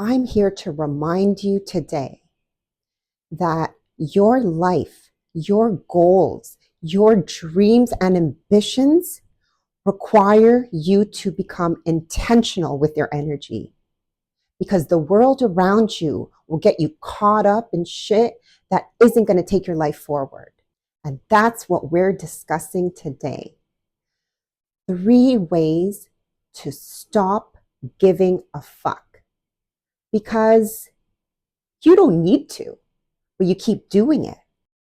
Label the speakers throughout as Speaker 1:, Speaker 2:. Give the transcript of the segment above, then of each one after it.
Speaker 1: I'm here to remind you today that your life, your goals, your dreams and ambitions require you to become intentional with your energy, because the world around you will get you caught up in shit that isn't going to take your life forward. And that's what we're discussing today. 3 ways to stop giving a fuck, because you don't need to, but you keep doing it.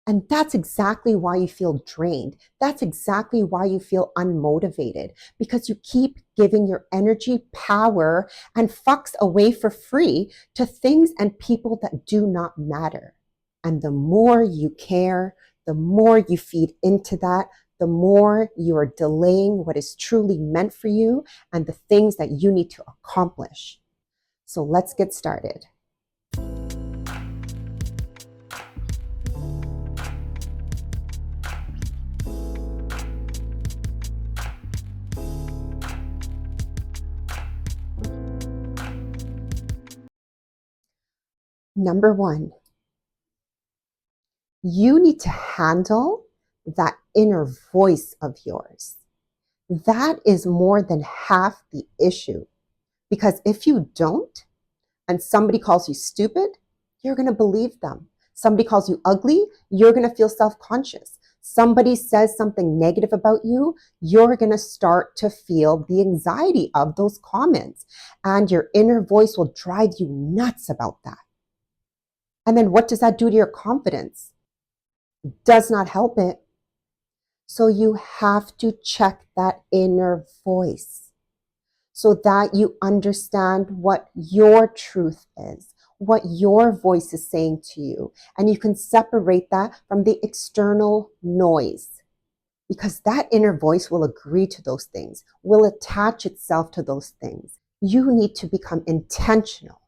Speaker 1: And that's exactly why you feel drained. That's exactly why you feel unmotivated, because you keep giving your energy, power, and fucks away for free to things and people that do not matter. And the more you care, the more you feed into that, the more you are delaying what is truly meant for you and the things that you need to accomplish. So let's get started. Number 1, you need to handle that inner voice of yours. That is more than half the issue. Because if you don't, and somebody calls you stupid, you're going to believe them. Somebody calls you ugly, you're going to feel self-conscious. Somebody says something negative about you, you're going to start to feel the anxiety of those comments. And your inner voice will drive you nuts about that. And then what does that do to your confidence? Does not help it. So you have to check that inner voice so that you understand what your truth is, what your voice is saying to you. And you can separate that from the external noise, because that inner voice will agree to those things, will attach itself to those things. You need to become intentional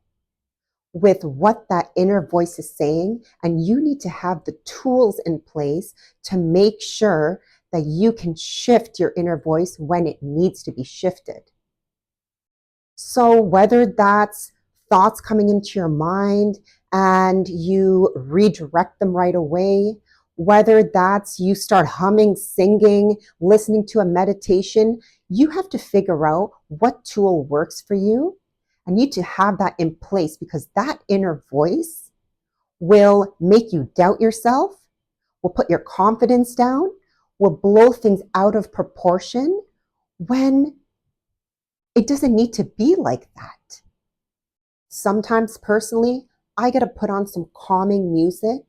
Speaker 1: with what that inner voice is saying, and you need to have the tools in place to make sure that you can shift your inner voice when it needs to be shifted. So whether that's thoughts coming into your mind and you redirect them right away, whether that's you start humming, singing, listening to a meditation, you have to figure out what tool works for you. I need to have that in place, because that inner voice will make you doubt yourself, will put your confidence down, will blow things out of proportion when it doesn't need to be like that. Sometimes personally, I got to put on some calming music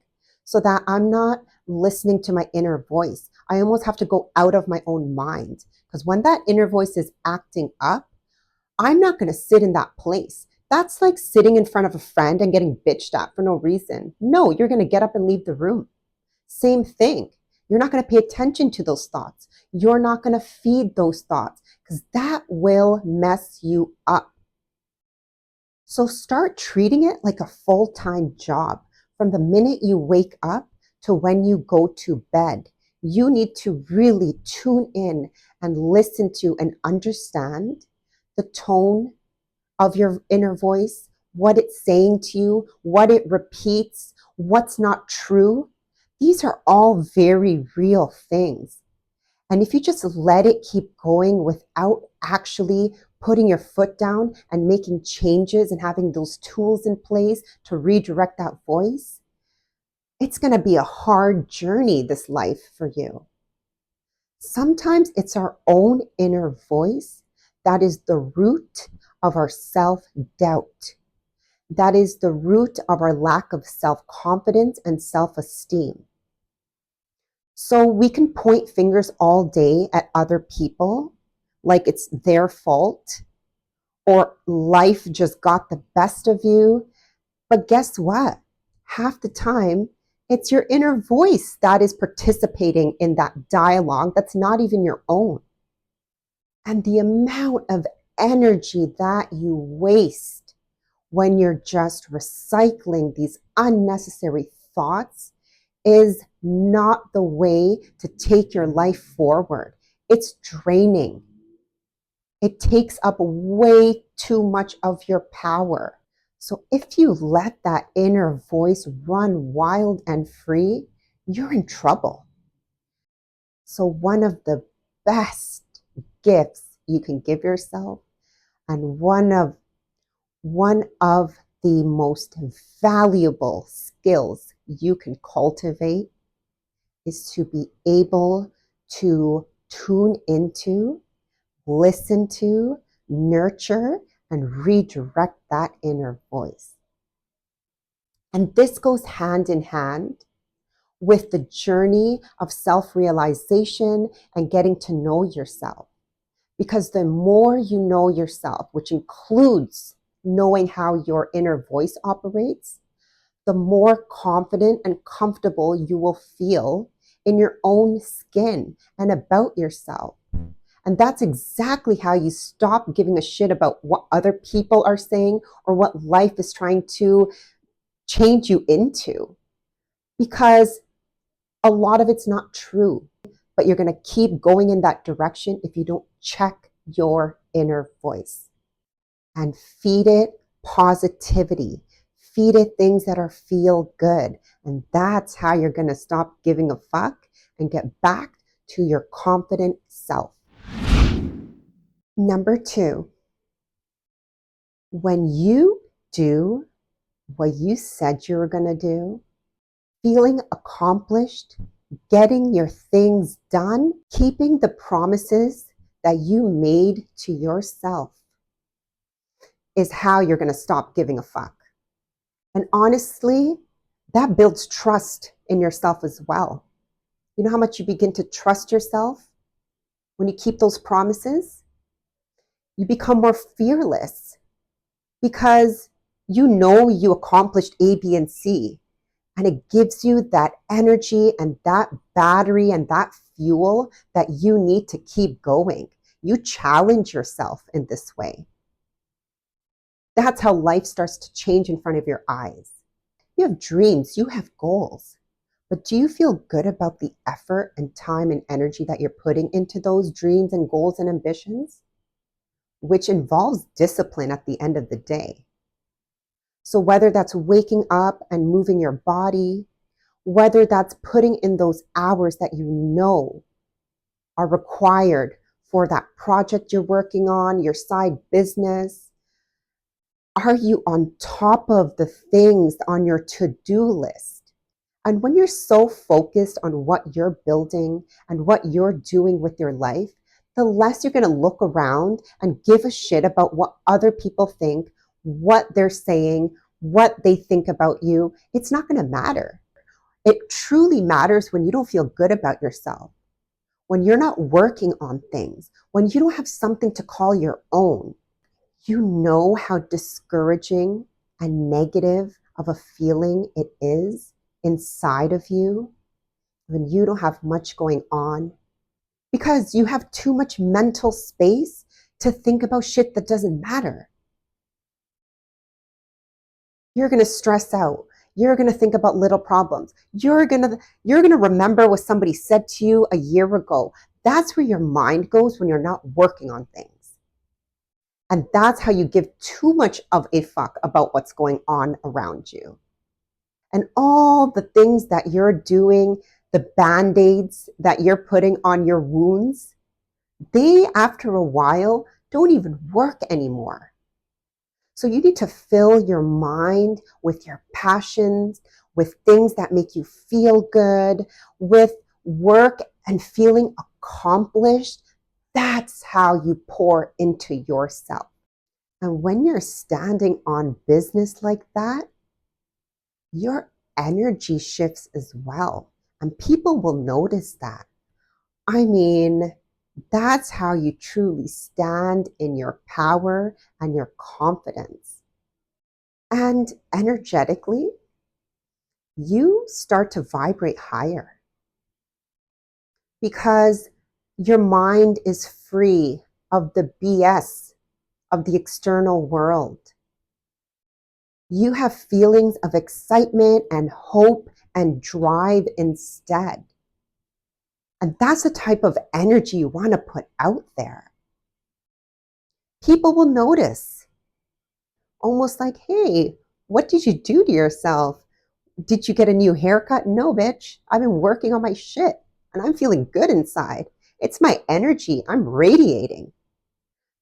Speaker 1: so that I'm not listening to my inner voice. I almost have to go out of my own mind, because when that inner voice is acting up, I'm not going to sit in that place. That's like sitting in front of a friend and getting bitched at for no reason. No, you're going to get up and leave the room. Same thing. You're not going to pay attention to those thoughts. You're not going to feed those thoughts, because that will mess you up. So start treating it like a full-time job. From the minute you wake up to when you go to bed, you need to really tune in and listen to and understand the tone of your inner voice, what it's saying to you, what it repeats, what's not true. These are all very real things. And if you just let it keep going without actually putting your foot down and making changes and having those tools in place to redirect that voice, it's going to be a hard journey, this life for you. Sometimes it's our own inner voice that is the root of our self-doubt. That is the root of our lack of self-confidence and self-esteem. So we can point fingers all day at other people like it's their fault, or life just got the best of you. But guess what? Half the time, it's your inner voice that is participating in that dialogue that's not even your own. And the amount of energy that you waste when you're just recycling these unnecessary thoughts is not the way to take your life forward. It's draining. It takes up way too much of your power. So if you let that inner voice run wild and free, you're in trouble. So one of the best gifts you can give yourself, and one of the most valuable skills you can cultivate, is to be able to tune into, listen to, nurture, and redirect that inner voice. And this goes hand in hand with the journey of self-realization and getting to know yourself. Because the more you know yourself, which includes knowing how your inner voice operates, the more confident and comfortable you will feel in your own skin and about yourself. And that's exactly how you stop giving a shit about what other people are saying or what life is trying to change you into. Because a lot of it's not true, but you're going to keep going in that direction if you don't check your inner voice and feed it positivity. Feed it things that are feel good. And that's how you're going to stop giving a fuck and get back to your confident self. Number 2, when you do what you said you were going to do, feeling accomplished, getting your things done, keeping the promises that you made to yourself is how you're going to stop giving a fuck. And honestly, that builds trust in yourself as well. You know how much you begin to trust yourself when you keep those promises? You become more fearless because you know you accomplished A, B, and C. And it gives you that energy and that battery and that fuel that you need to keep going. You challenge yourself in this way. That's how life starts to change in front of your eyes. You have dreams, you have goals, but do you feel good about the effort and time and energy that you're putting into those dreams and goals and ambitions? Which involves discipline at the end of the day. So whether that's waking up and moving your body, whether that's putting in those hours that you know are required for that project you're working on, your side business, are you on top of the things on your to-do list? And when you're so focused on what you're building and what you're doing with your life, the less you're going to look around and give a shit about what other people think, what they're saying, what they think about you. It's not going to matter. It truly matters when you don't feel good about yourself, when you're not working on things, when you don't have something to call your own. You know how discouraging and negative of a feeling it is inside of you when you don't have much going on, because you have too much mental space to think about shit that doesn't matter. You're going to stress out. You're going to think about little problems. You're going to remember what somebody said to you a year ago. That's where your mind goes when you're not working on things. And that's how you give too much of a fuck about what's going on around you. And all the things that you're doing, the band-aids that you're putting on your wounds, they, after a while, don't even work anymore. So you need to fill your mind with your passions, with things that make you feel good, with work and feeling accomplished. That's how you pour into yourself. And when you're standing on business like that, your energy shifts as well. And people will notice that. I mean, that's how you truly stand in your power and your confidence. And energetically, you start to vibrate higher because your mind is free of the BS of the external world. You have feelings of excitement and hope and drive instead. And that's the type of energy you want to put out there. People will notice Almost like, hey, what did you do to yourself? Did you get a new haircut? No, bitch. I've been working on my shit and I'm feeling good inside. It's my energy. I'm radiating.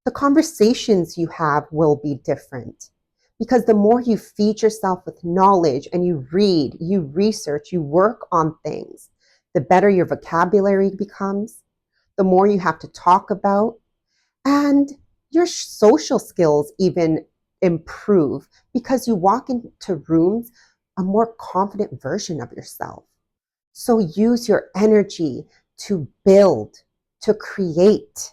Speaker 1: The conversations you have will be different because the more you feed yourself with knowledge and you read, you research, you work on things, the better your vocabulary becomes, the more you have to talk about, and your social skills even improve because you walk into rooms a more confident version of yourself. So use your energy to build, to create,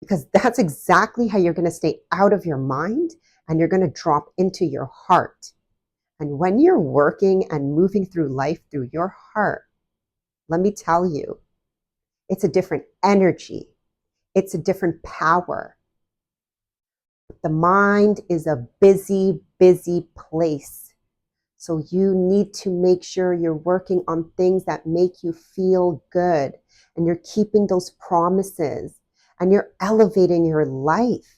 Speaker 1: because that's exactly how you're going to stay out of your mind and you're going to drop into your heart. And when you're working and moving through life through your heart, let me tell you, it's a different energy. It's a different power. The mind is a busy, busy place. So you need to make sure you're working on things that make you feel good and you're keeping those promises and you're elevating your life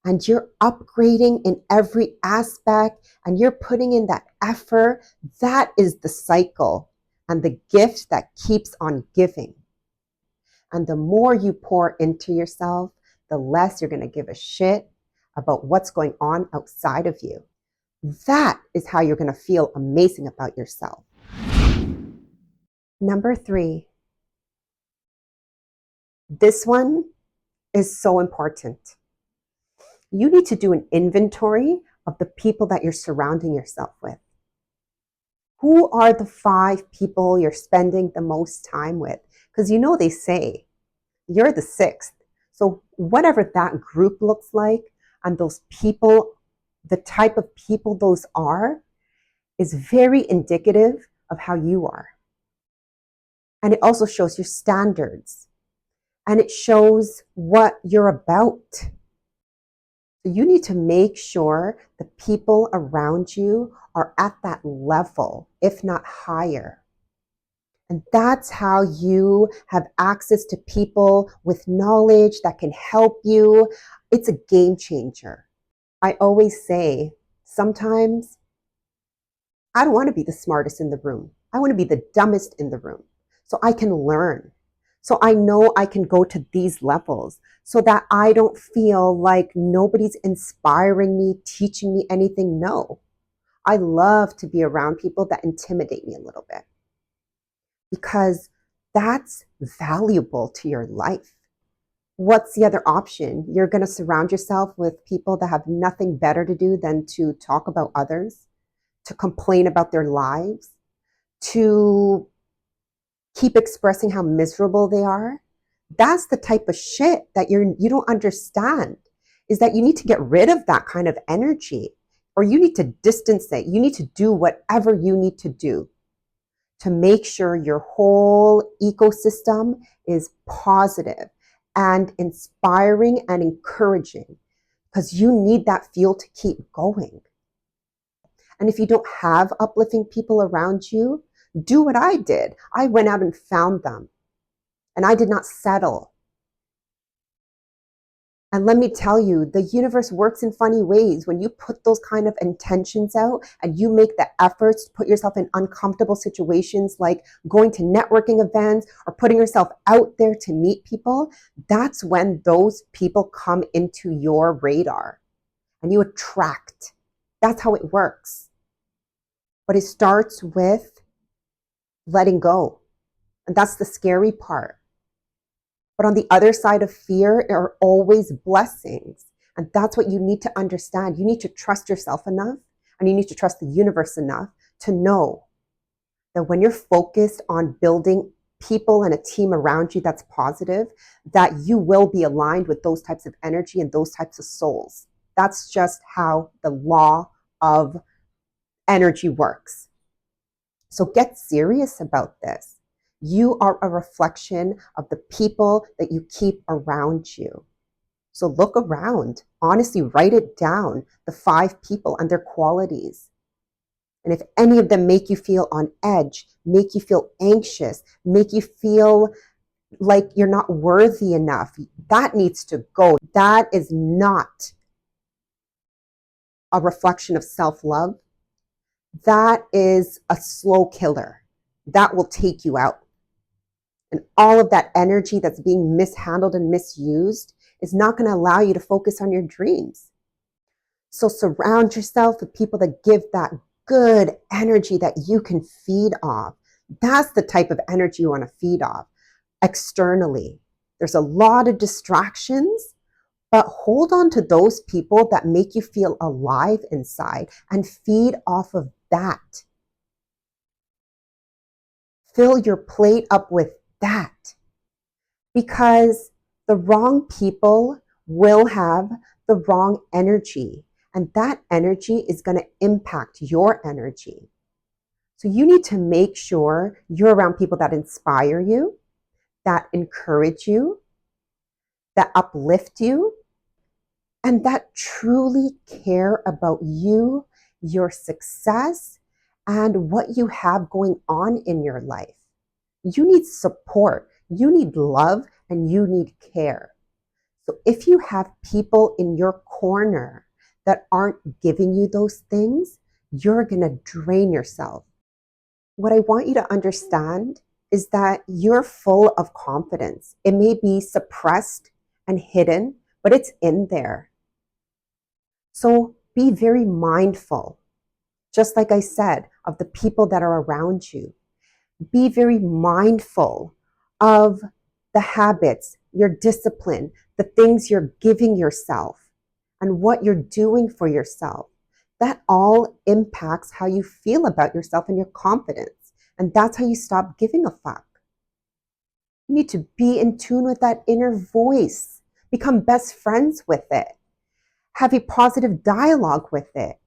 Speaker 1: and you're upgrading in every aspect and you're putting in that effort. That is the cycle and the gift that keeps on giving. And the more you pour into yourself, the less you're going to give a shit about what's going on outside of you. That is how you're going to feel amazing about yourself. Number 3, this one is so important. You need to do an inventory of the people that you're surrounding yourself with. Who are the 5 people you're spending the most time with? Because you know they say you're the 6th. So whatever that group looks like and those people, the type of people those are, is very indicative of how you are. And it also shows your standards. And it shows what you're about. So you need to make sure the people around you are at that level, if not higher. And that's how you have access to people with knowledge that can help you. It's a game changer. I always say, sometimes I don't want to be the smartest in the room. I want to be the dumbest in the room so I can learn. So I know I can go to these levels so that I don't feel like nobody's inspiring me, teaching me anything. No, I love to be around people that intimidate me a little bit because that's valuable to your life. What's the other option? You're going to surround yourself with people that have nothing better to do than to talk about others, to complain about their lives, to keep expressing how miserable they are. That's the type of shit that you don't understand, is that you need to get rid of that kind of energy, or you need to distance it. You need to do whatever you need to do to make sure your whole ecosystem is positive and inspiring and encouraging, because you need that fuel to keep going. And if you don't have uplifting people around you, do what I did. I went out and found them, and I did not settle. And let me tell you, the universe works in funny ways. When you put those kind of intentions out and you make the efforts to put yourself in uncomfortable situations like going to networking events or putting yourself out there to meet people, that's when those people come into your radar and you attract. That's how it works. But it starts with letting go. And that's the scary part. But on the other side of fear are always blessings. And that's what you need to understand. You need to trust yourself enough and you need to trust the universe enough to know that when you're focused on building people and a team around you that's positive, that you will be aligned with those types of energy and those types of souls. That's just how the law of energy works. So get serious about this. You are a reflection of the people that you keep around you. So look around. Honestly, write it down, the 5 people and their qualities. And if any of them make you feel on edge, make you feel anxious, make you feel like you're not worthy enough, that needs to go. That is not a reflection of self-love, that is a slow killer. That will take you out. And all of that energy that's being mishandled and misused is not going to allow you to focus on your dreams. So surround yourself with people that give that good energy that you can feed off. That's the type of energy you want to feed off externally. There's a lot of distractions, but hold on to those people that make you feel alive inside and feed off of that. Fill your plate up with that, because the wrong people will have the wrong energy, and that energy is going to impact your energy. So you need to make sure you're around people that inspire you, that encourage you, that uplift you, and that truly care about you, your success, and what you have going on in your life. You need support, you need love, and you need care. So if you have people in your corner that aren't giving you those things, you're going to drain yourself. What I want you to understand is that you're full of confidence. It may be suppressed and hidden, but it's in there. So be very mindful, just like I said, of the people that are around you. Be very mindful of the habits, your discipline, the things you're giving yourself, and what you're doing for yourself. That all impacts how you feel about yourself and your confidence. And that's how you stop giving a fuck. You need to be in tune with that inner voice. Become best friends with it. Have a positive dialogue with it.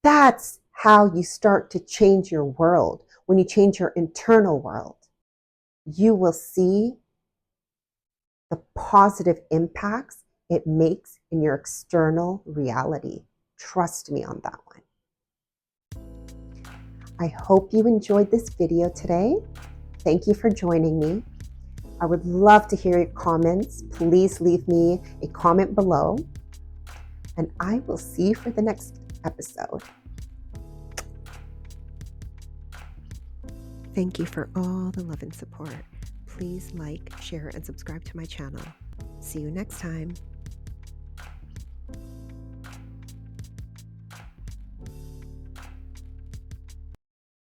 Speaker 1: That's how you start to change your world. When you change your internal world, you will see the positive impacts it makes in your external reality. Trust me on that one. I hope you enjoyed this video today. Thank you for joining me. I would love to hear your comments. Please leave me a comment below, and I will see you for the next episode. Thank you for all the love and support. Please like, share, and subscribe to my channel. See you next time.